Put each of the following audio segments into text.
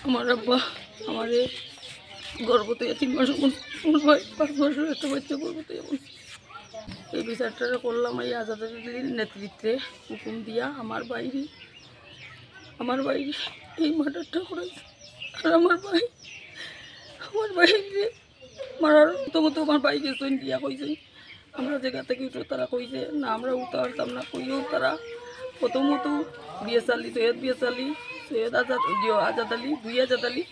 আমার আব্বা আমারে গর্ভবতী 3 মাস আমার ভাই 5 মাসের একটা বাচ্চা গর্ভবতী। এমন এই বিচারটা করলাম এই আজাদের নেতৃত্বে হুকুম দিয়া আমার বাইরে এই মার্ডারটা করেছে। আর আমার বাইরে মারার প্রথমত আমার ভাই গেছেন দিয়া কইছেন আমরা জায়গা থেকে উঠে, তারা কইছে না আমরা উঠতে পারতাম না। কইও তারা প্রথমত সৈয়দ বিএস আলী, সৈয়দ আজাদ আলী, 2 আজাদ আলী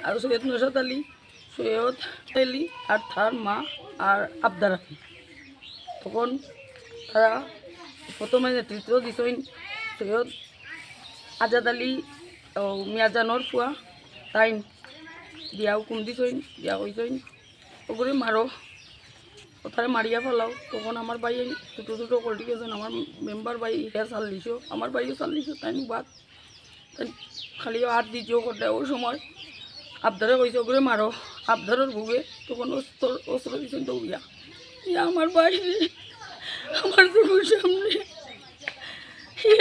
আর সৈয়দ নৌশাদ আলী, সৈয়দ আলী আর তার মা আর আবদার আলী। তখন তারা প্রথমে নেতৃত্ব দিছেন সৈয়দ আজাদ আলী ও মিয়াজানোর ফুয়া তাই দিয়া হুকুম দিছেন, দিয়া কইছেন ওগুলো মারো, তারা মারিয়া ফেলাও। তখন আমার ভাই ছোটো করে গেছেন, আমার মেম্বার ভাই হে চাল্লিশো, আমার ভাইও চাল্লিশো, তাই বাদ তাই খালি হাত দিতেও করতে। ওই সময় আবদারে কইছে ওগুলো মারো, আবদারের ভুগে তখন অস্ত্র দিচ্ছেন তো ইয়া আমার বাইরে আমার চোখের সামনে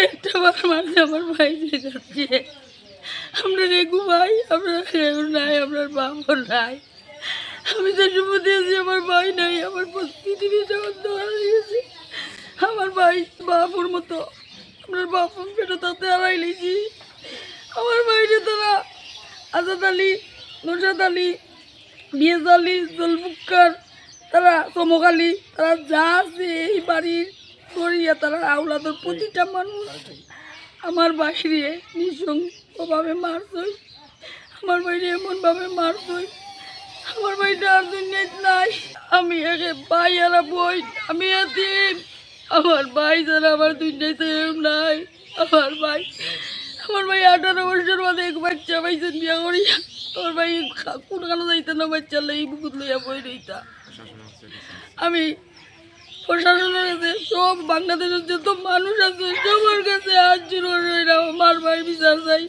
একটা বার মারছে আমার ভাই যে যাচ্ছে। আমরা রেগু ভাই, আপনার রেগু নাই, আপনার বাপও নাই। আমি তো শুভ দিয়েছি আমার ভাই নাই, আমার পৃথিবীটা অন্ধকার হয়ে গেছে। আমার ভাই বাপুর মতো আপনার বাপ পেটে তাতে হারাই লিছি। আমার বাইরে তারা আজাদ আলী, নৌশাদ আলী, বিএস আলী, জলফুক্কার, তারা চমক আলী, তারা যা আছে এই বাড়ির করিয়া তারা আওলাদের প্রতিটা মানুষ আমার বাইরে নৃশংসভাবে মারছই। আমার বাইরে এমনভাবে মারছই, আমার ভাইটা আর দুনিয়ায় নাই। আমি একে ভাই আর বই, আমি এতিম। আমার ভাই যারা আমার দুনিয়াতে নাই। আমার ভাই 18 বছর বাদে এক বাচ্চা পাইছেন বিয়া করিয়া। আমার ভাই কোন কারণে যাইতে না, বাচ্চা লাই বুকুত লইয়া বই রইতা। আমি প্রশাসনের কাছে সব বাংলাদেশের যত মানুষ আছে সবার কাছে হাত জোড় হইলাম, আমার ভাই বিচার চাই।